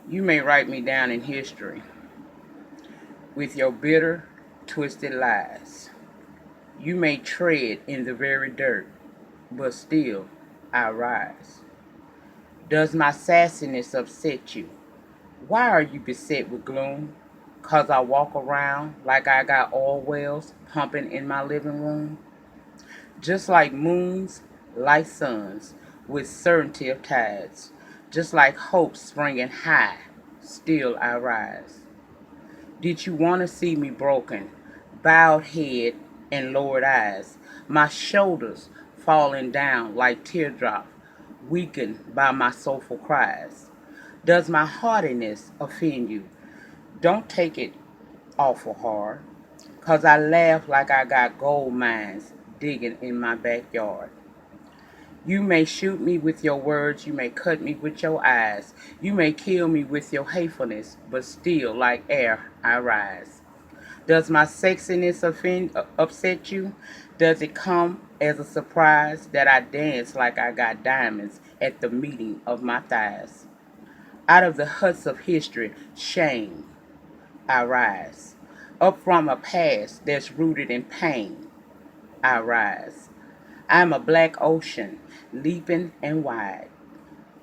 You may write me down in history with your bitter, twisted lies. You may tread in the very dirt, but still I rise. Does my sassiness upset you? Why are you beset with gloom? 'Cause I walk around like I got oil wells pumping in my living room? Just like moons, like suns, with certainty of tides. Just like hope springing high, still I rise. Did you want to see me broken, bowed head and lowered eyes, my shoulders falling down like teardrops, weakened by my soulful cries? Does my hardiness offend you? Don't take it awful hard, 'cause I laugh like I got gold mines digging in my backyard. You may shoot me with your words, you may cut me with your eyes, you may kill me with your hatefulness, but still, like air, I rise. Does my sexiness upset you? Does it come as a surprise that I dance like I got diamonds at the meeting of my thighs? Out of the huts of history, shame, I rise. Up from a past that's rooted in pain, I rise. I'm a black ocean, leaping and wide,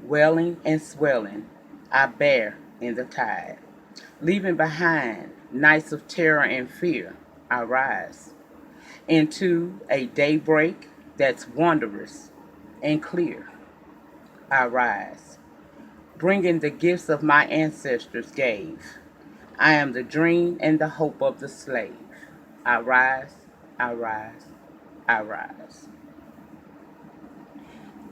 welling and swelling, I bear in the tide. Leaving behind nights of terror and fear, I rise into a daybreak that's wondrous and clear. I rise, bringing the gifts of my ancestors gave. I am the dream and the hope of the slave. I rise, I rise, I rise.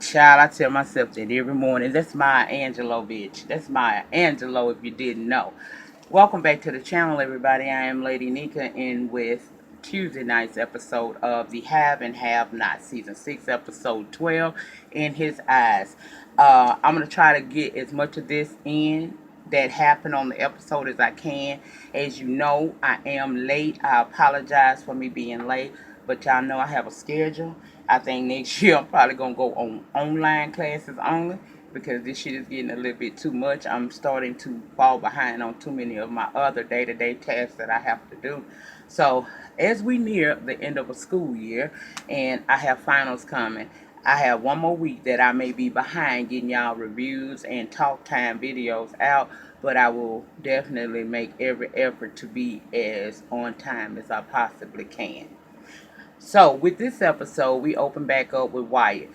Child, I tell myself that every morning. That's Maya Angelou, bitch. That's Maya Angelou, if you didn't know. Welcome back to the channel, everybody. I am Lady Nika, and with Tuesday night's episode of The Have and Have Not, Season 6, Episode 12, In His Eyes. I'm going to try to get as much of this in that happened on the episode as I can. As you know, I am late. I apologize for me being late, but y'all know I have a schedule. I think next year I'm probably going to go on online classes only, because this shit is getting a little bit too much. I'm starting to fall behind on too many of my other day-to-day tasks that I have to do. So as we near the end of a school year and I have finals coming, I have one more week that I may be behind getting y'all reviews and talk time videos out, but I will definitely make every effort to be as on time as I possibly can. So with this episode, we open back up with Wyatt,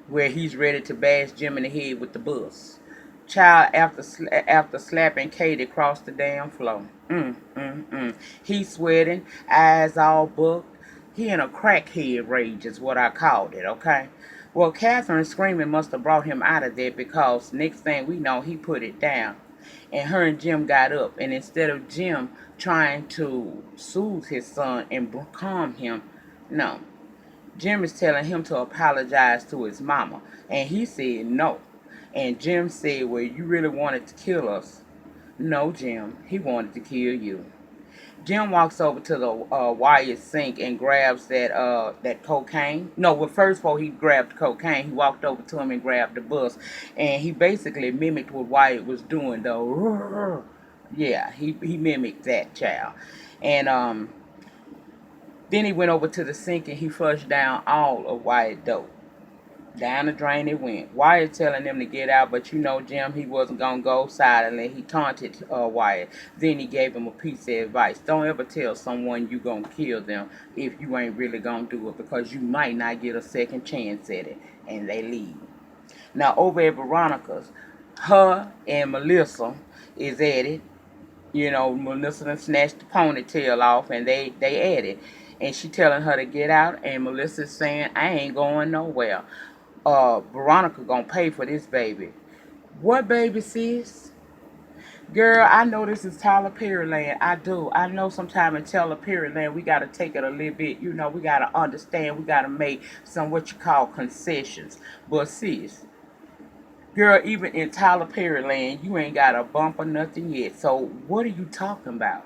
where he's ready to bash Jim in the head with the bus. Child, after slapping Katie across the damn floor. He's sweating, eyes all booked. He in a crackhead rage is what I called it, okay? Well, Catherine screaming must have brought him out of there, because next thing we know, he put it down. And her and Jim got up, and instead of Jim trying to soothe his son and calm him, no, Jim is telling him to apologize to his mama. And he said no. And Jim said, well, you really wanted to kill us. No, Jim, he wanted to kill you. Jim walks over to the Wyatt sink and grabs that cocaine. No, well, first of all, he grabbed cocaine. He walked over to him and grabbed the bus. And he basically mimicked what Wyatt was doing, though. Yeah, he mimicked that, child. And then he went over to the sink and he flushed down all of Wyatt's dope. Down the drain it went. Wyatt telling them to get out, but you know Jim, he wasn't going to go silently. He taunted Wyatt. Then he gave him a piece of advice. Don't ever tell someone you going to kill them if you ain't really going to do it, because you might not get a second chance at it. And they leave. Now over at Veronica's, her and Melissa is at it. You know, Melissa done snatched the ponytail off, and they at it. And she telling her to get out, and Melissa's saying, I ain't going nowhere. Veronica gonna pay for this baby. What baby, sis? Girl, I know this is Tyler Perry land. I do. I know sometime in Tyler Perry land, we got to take it a little bit. You know, we got to understand. We got to make some what you call concessions. But sis, girl, even in Tyler Perry land, you ain't got a bump or nothing yet. So what are you talking about?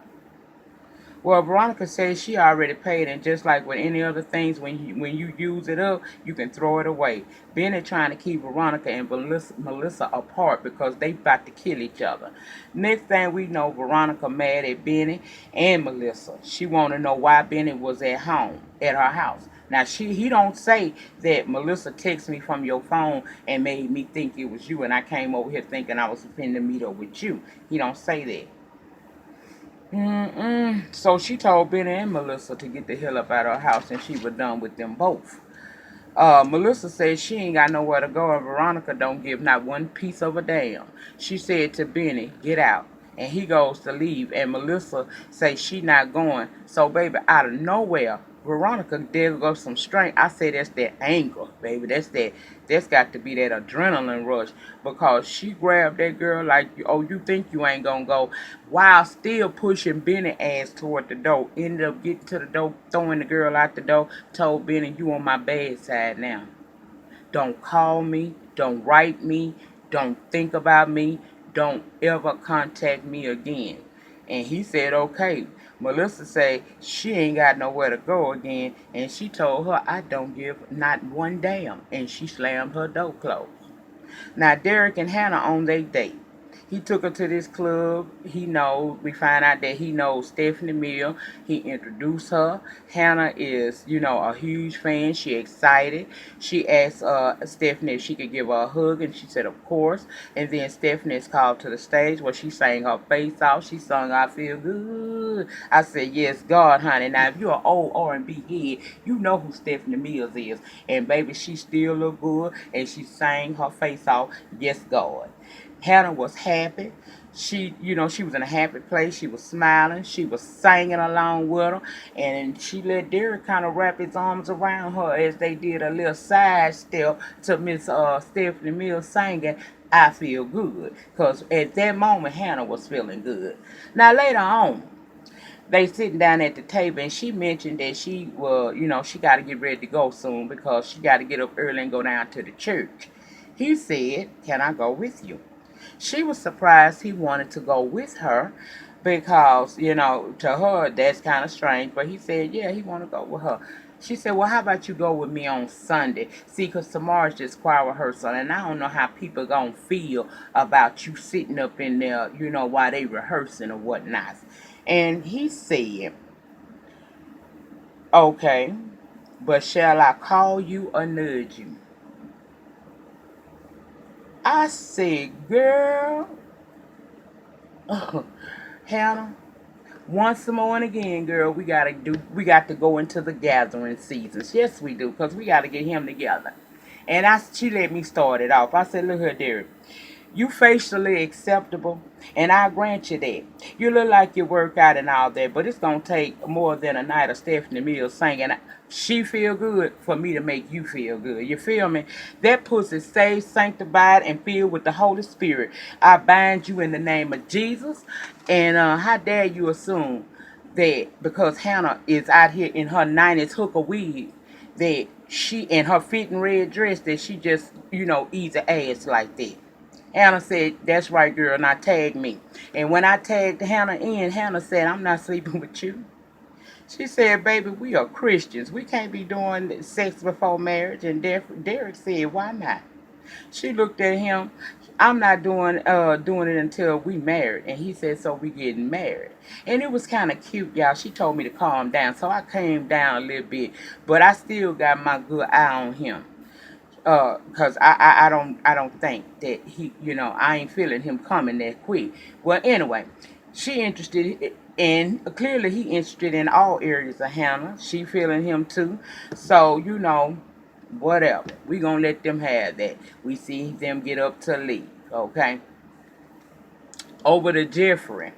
Well, Veronica says she already paid, and just like with any other things, when you use it up, you can throw it away. Benny trying to keep Veronica and Melissa apart because they about to kill each other. Next thing we know, Veronica mad at Benny and Melissa. She want to know why Benny was at home, at her house. Now he don't say that Melissa texted me from your phone and made me think it was you, and I came over here thinking I was finna meet up with you. He don't say that. So she told Benny and Melissa to get the hell up out of her house, and she was done with them both. Melissa said she ain't got nowhere to go, and Veronica don't give not one piece of a damn. She said to Benny, "Get out," and he goes to leave, and Melissa say she not going. So, baby, out of nowhere, Veronica did up some strength. I say that's that anger, baby. That's got to be that adrenaline rush because she grabbed that girl like, oh, you think you ain't gonna go, while still pushing Benny ass toward the door. Ended up getting to the door, throwing the girl out the door. Told Benny, "You on my bad side now. Don't call me. Don't write me. Don't think about me. Don't ever contact me again." And he said, okay. Melissa said she ain't got nowhere to go again. And she told her, I don't give not one damn. And she slammed her door closed. Now, Derek and Hannah on their date. He took her to this club. We find out that he knows Stephanie Mill. He introduced her. Hannah is, a huge fan. She excited. She asked Stephanie if she could give her a hug, and she said, of course. And then Stephanie is called to the stage where she sang her face off. She sung, I Feel Good. I said, yes, God, honey. Now, if you're an old R&B head, you know who Stephanie Mills is. And, baby, she still look good, and she sang her face off, yes, God. Hannah was happy. She was in a happy place. She was smiling. She was singing along with her. And she let Derek kind of wrap his arms around her as they did a little side step to Miss Stephanie Mills singing, I Feel Good. Because at that moment, Hannah was feeling good. Now, later on, they sitting down at the table, and she mentioned that she got to get ready to go soon because she got to get up early and go down to the church. He said, can I go with you? She was surprised he wanted to go with her because, to her, that's kind of strange. But he said, yeah, he want to go with her. She said, well, how about you go with me on Sunday? See, because tomorrow's just choir rehearsal, and I don't know how people going to feel about you sitting up in there, while they rehearsing or whatnot. And he said, okay, but shall I call you or nudge you? I said, girl, Hannah, once more and again, girl, we got to go into the gathering seasons. Yes, we do, because we got to get him together. And she let me start it off. I said, look here, Derek. You facially acceptable, and I grant you that. You look like you work out and all that, but it's going to take more than a night of Stephanie Mills singing. She feel good for me to make you feel good. You feel me? That pussy saved, sanctified, and filled with the Holy Spirit. I bind you in the name of Jesus. And how dare you assume that because Hannah is out here in her 90s hooker wig, that she in her fitting red dress, that she just, easy ass like that. Hannah said, that's right, girl, now tag me. And when I tagged Hannah in, Hannah said, I'm not sleeping with you. She said, baby, we are Christians. We can't be doing sex before marriage. And Derek said, why not? She looked at him. I'm not doing it until we married. And he said, so we getting married. And it was kind of cute, y'all. She told me to calm down. So I came down a little bit. But I still got my good eye on him. Cause I don't think that he, I ain't feeling him coming that quick. Well, anyway, she interested in, clearly he interested in all areas of Hannah. She feeling him too. So, whatever. We gonna let them have that. We see them get up to leave. Okay. Over to Jeffrey.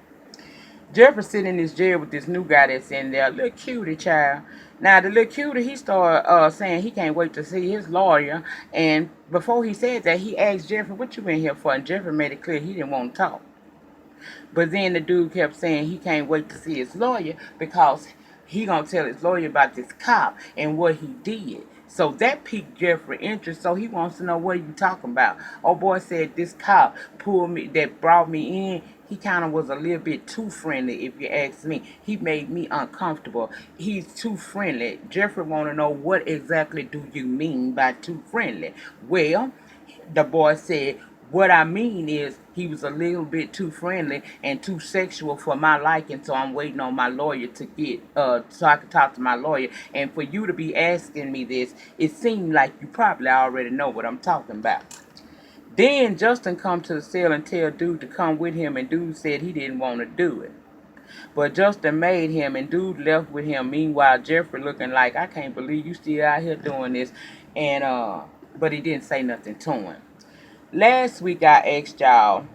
Jeffrey sitting in his jail with this new guy that's in there, little cutie child. Now the little cutie, he started saying he can't wait to see his lawyer. And before he said that, he asked Jeffrey, "What you in here for?" And Jeffrey made it clear he didn't want to talk. But then the dude kept saying he can't wait to see his lawyer because he gonna tell his lawyer about this cop and what he did. So that piqued Jeffrey interest. So he wants to know what are you talking about. Oh boy said this cop pulled me, that brought me in. He kind of was a little bit too friendly, if you ask me. He made me uncomfortable. He's too friendly. Jeffrey want to know what exactly do you mean by too friendly. Well, the boy said, what I mean is he was a little bit too friendly and too sexual for my liking, so I'm waiting on my lawyer to get so I can talk to my lawyer. And for you to be asking me this, it seemed like you probably already know what I'm talking about. Then Justin come to the cell and tell dude to come with him, and dude said he didn't want to do it. But Justin made him, and dude left with him. Meanwhile, Jeffrey looking like, I can't believe you still out here doing this. And but he didn't say nothing to him. Last week I asked y'all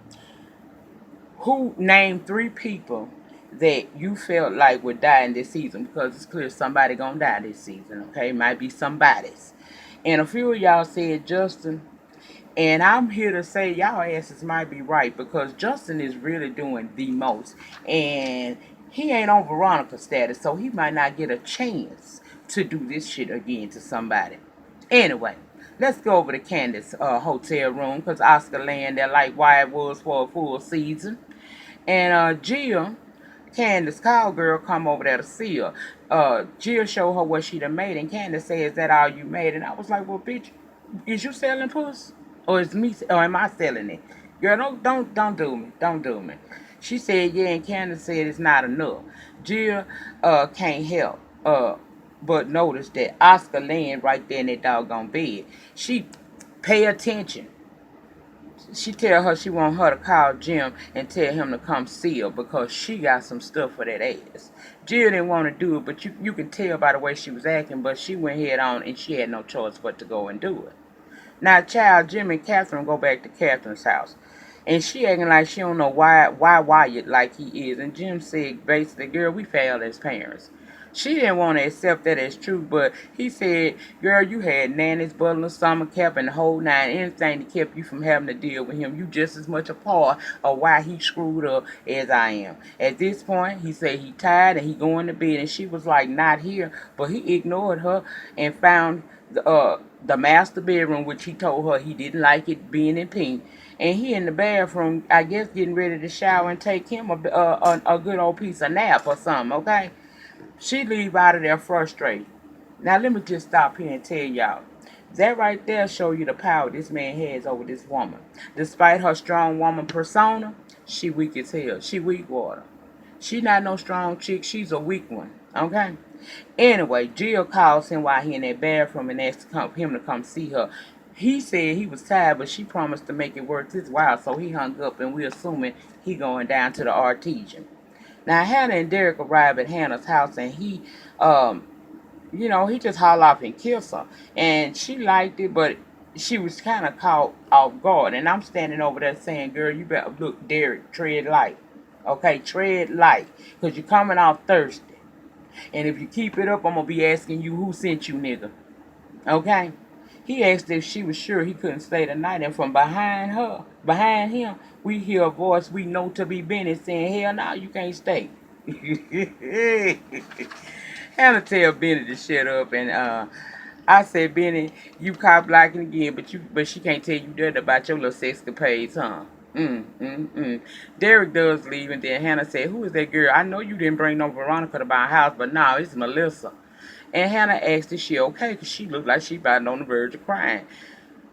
who named 3 people that you felt like would die in this season, because it's clear somebody gonna die this season, okay? Might be somebody's. And a few of y'all said Justin. And I'm here to say y'all asses might be right, because Justin is really doing the most. And he ain't on Veronica status, so he might not get a chance to do this shit again to somebody. Anyway, let's go over to Candace's hotel room, because Oscar laying there like Wyatt was for a full season. And Jill, Candace cowgirl, come over there to see her. Jill show her what she done made, and Candace says, is that all you made? And I was like, well, bitch, is you selling puss? Or is me, or am I selling it? Girl, don't do me. Don't do me. She said, yeah, and Candace said it's not enough. Jill can't help but notice that Oscar laying right there in that doggone bed. She pay attention. She tell her she want her to call Jim and tell him to come see her, because she got some stuff for that ass. Jill didn't want to do it, but you can tell by the way she was acting, but she went head on and she had no choice but to go and do it. Now, child, Jim and Catherine go back to Catherine's house. And she acting like she don't know why Wyatt like he is. And Jim said, basically, girl, we failed as parents. She didn't want to accept that as true, but he said, girl, you had nannies, butler, summer camp, and the whole 9, anything that kept you from having to deal with him. You just as much a part of why he screwed up as I am. At this point, he said he tired and he going to bed, and she was like, not here. But he ignored her and found the master bedroom, which he told her he didn't like it being in pink. And he in the bathroom, I guess, getting ready to shower and take him a good old piece of nap or something, okay? She leave out of there frustrated. Now let me just stop here and tell y'all. That right there show you the power this man has over this woman. Despite her strong woman persona, she weak as hell. She weak water. She not no strong chick. She's a weak one. Okay? Anyway, Jill calls him while he in that bathroom and asks him to come see her. He said he was tired, but she promised to make it worth his while, so he hung up, and we're assuming he going down to the Artesian. Now, Hannah and Derek arrive at Hannah's house, and he just haul off and kiss her. And she liked it, but she was kind of caught off guard. And I'm standing over there saying, girl, you better look, Derek, tread light. Okay, tread light, because you're coming off thirsty. And if you keep it up, I'm going to be asking you who sent you, nigga. Okay? He asked if she was sure he couldn't stay the night, and from behind him, we hear a voice we know to be Benny saying, hell no, you can't stay. Hannah tell Benny to shut up, and I said, Benny, you cop blocking again, but she can't tell you nothing about your little sexcapades, huh? Derek does leave, and then Hannah said, who is that girl? I know you didn't bring no Veronica to my house, but no, it's Melissa. And Hannah asked if she okay, because she looked like she about on the verge of crying.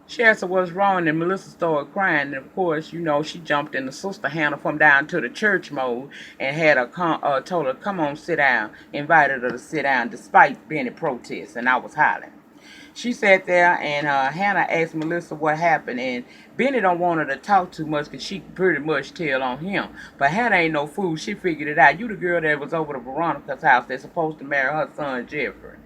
She asked her what's wrong, and Melissa started crying. And of course, she jumped in the sister Hannah from down to the church mode and had her told her, come on, sit down, invited her to sit down despite being in protest, and I was hollering. She sat there, and Hannah asked Melissa what happened, and Benny don't want her to talk too much because she pretty much tell on him. But Hannah ain't no fool. She figured it out. You the girl that was over to Veronica's house that's supposed to marry her son Jeffrey.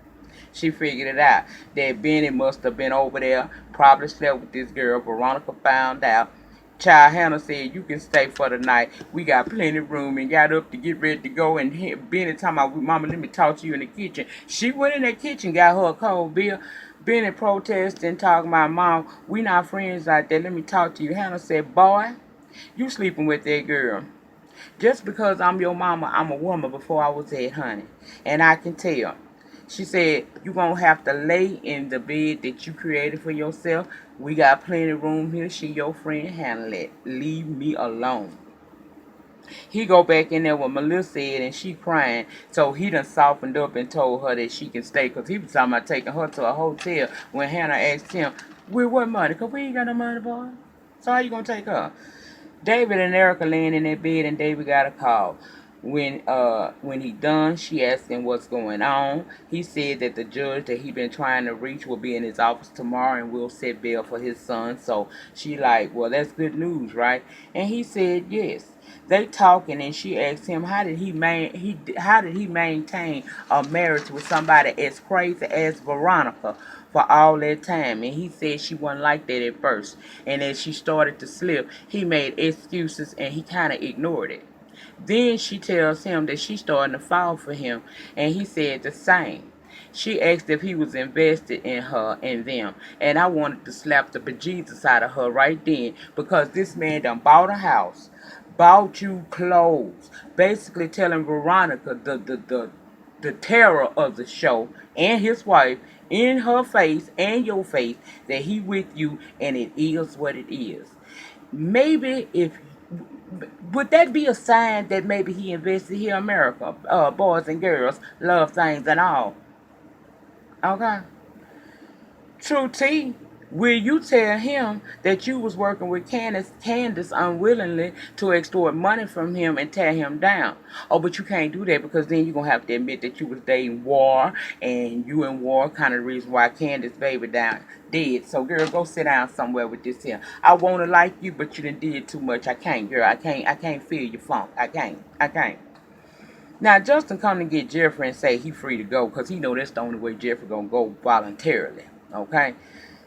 She figured it out that Benny must have been over there, probably slept with this girl. Veronica found out. Child Hannah said, you can stay for the night. We got plenty of room, and got up to get ready to go. And Benny talking about, Mama, let me talk to you in the kitchen. She went in that kitchen, got her a cold beer. Benny protesting, talking about, Mom, we not friends like that. Let me talk to you. Hannah said, boy, you sleeping with that girl. Just because I'm your mama, I'm a woman before I was that, honey. And I can tell. She said, you going to have to lay in the bed that you created for yourself. We got plenty of room here. She your friend. Handle it. Leave me alone. He go back in there with Melissa said, and she crying. So he done softened up and told her that she can stay. Because he was talking about taking her to a hotel when Hannah asked him, with what money? Because we ain't got no money, boy. So how you going to take her? David and Erica laying in their bed, and David got a call. When he done, she asked him what's going on. He said that the judge that he been trying to reach will be in his office tomorrow and will set bail for his son. So she like, well, that's good news, right? And he said yes. They talking, and she asked him how did he maintain a marriage with somebody as crazy as Veronica for all that time. And he said she wasn't like that at first. And as she started to slip, he made excuses and he kind of ignored it. Then she tells him that she's starting to fall for him, and he said the same. She asked if he was invested in her and them, and I wanted to slap the bejesus out of her right then because this man done bought a house, bought you clothes, basically telling Veronica the terror of the show and his wife in her face and your face that he with you and it is what it is. Maybe if would that be a sign that maybe he invested here in America, boys and girls, love things and all? Okay. True T, will you tell him that you was working with Candace unwillingly to extort money from him and tear him down? Oh, but you can't do that because then you're going to have to admit that you was dating War, and you and War kind of the reason why Candace baby down dead. So, girl, go sit down somewhere with this here. I want to like you, but you done did too much. I can't, girl. I can't feel your funk. I can't. Now, Justin come to get Jeffrey and say he free to go because he know that's the only way Jeffrey going to go voluntarily. Okay?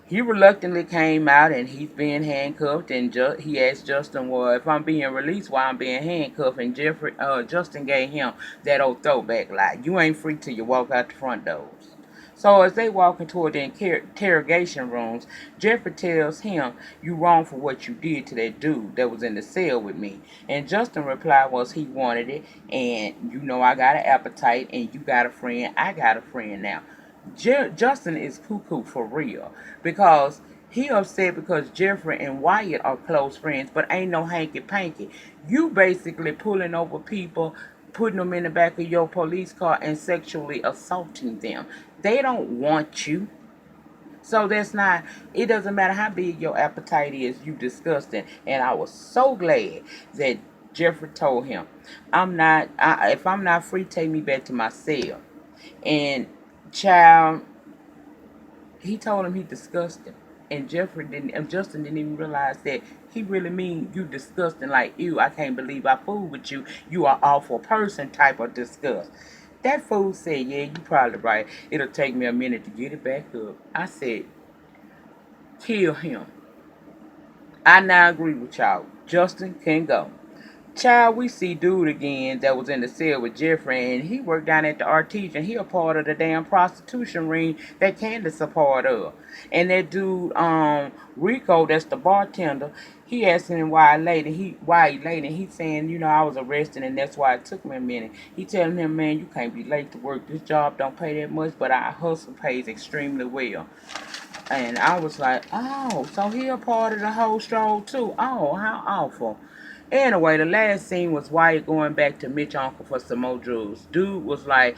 He reluctantly came out and he's being handcuffed, and he asked Justin, well, if I'm being released, why I'm being handcuffed? And Justin gave him that old throwback lie. You ain't free till you walk out the front doors. So as they walking toward the interrogation rooms, Jeffrey tells him, you wrong for what you did to that dude that was in the cell with me. And Justin replied was he wanted it, and you know I got an appetite, and you got a friend, I got a friend now. Justin is cuckoo for real because he upset because Jeffrey and Wyatt are close friends, but ain't no hanky panky. You basically pulling over people, putting them in the back of your police car and sexually assaulting them. They don't want you. So that's not, it doesn't matter how big your appetite is, you disgusting. And I was so glad that Jeffrey told him, if I'm not free, take me back to my cell. And child, he told him he disgusting. And Justin didn't even realize that he really mean you disgusting like you. I can't believe I fooled with you. You are awful person type of disgust. That fool said, yeah, you probably right. It'll take me a minute to get it back up. I said, kill him. I now agree with y'all. Justin can go. Child, we see dude again that was in the cell with Jeffrey, and he worked down at the Artesian. He a part of the damn prostitution ring that Candace a part of. And that dude, Rico, that's the bartender, he asking him why he late, and he saying, you know, I was arrested and that's why it took me a minute. He telling him, man, you can't be late to work. This job don't pay that much, but our hustle pays extremely well. And I was like, oh, so he a part of the whole stroll too. Oh, how awful. Anyway, the last scene was Wyatt going back to Mitch Uncle for some more drugs. Dude was like,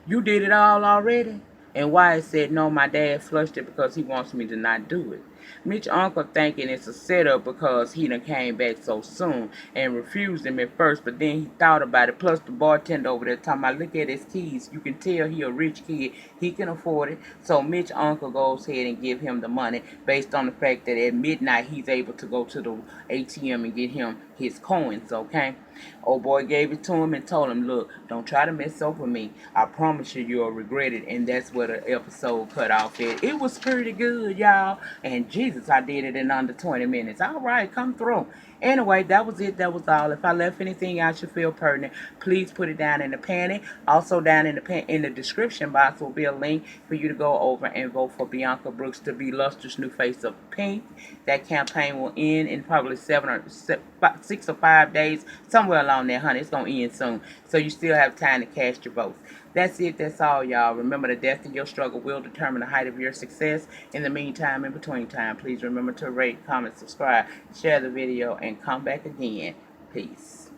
you did it all already? And Wyatt said, no, my dad flushed it because he wants me to not do it. Mitch Uncle thinking it's a setup because he done came back so soon and refused him at first, but then he thought about it. Plus the bartender over there talking about, look at his keys. You can tell he a rich kid. He can afford it. So Mitch Uncle goes ahead and give him the money based on the fact that at midnight he's able to go to the ATM and get him his coins, okay? Old boy gave it to him and told him, look, don't try to mess up with me. I promise you you'll regret it. And that's where the episode cut off at. It was pretty good, y'all. And Jesus, I did it in under 20 minutes. All right, come through. Anyway, that was it. That was all. If I left anything out you feel pertinent, please put it down in the panty. Also, down in the description box will be a link for you to go over and vote for Bianca Brooks to be Luster's new face of pink. That campaign will end in probably 6 or 5 days, somewhere along there, honey. It's gonna end soon, so you still have time to cast your votes. That's it. That's all, y'all. Remember, the depth of your struggle will determine the height of your success. In the meantime, in between time, please remember to rate, comment, subscribe, share the video, and come back again. Peace.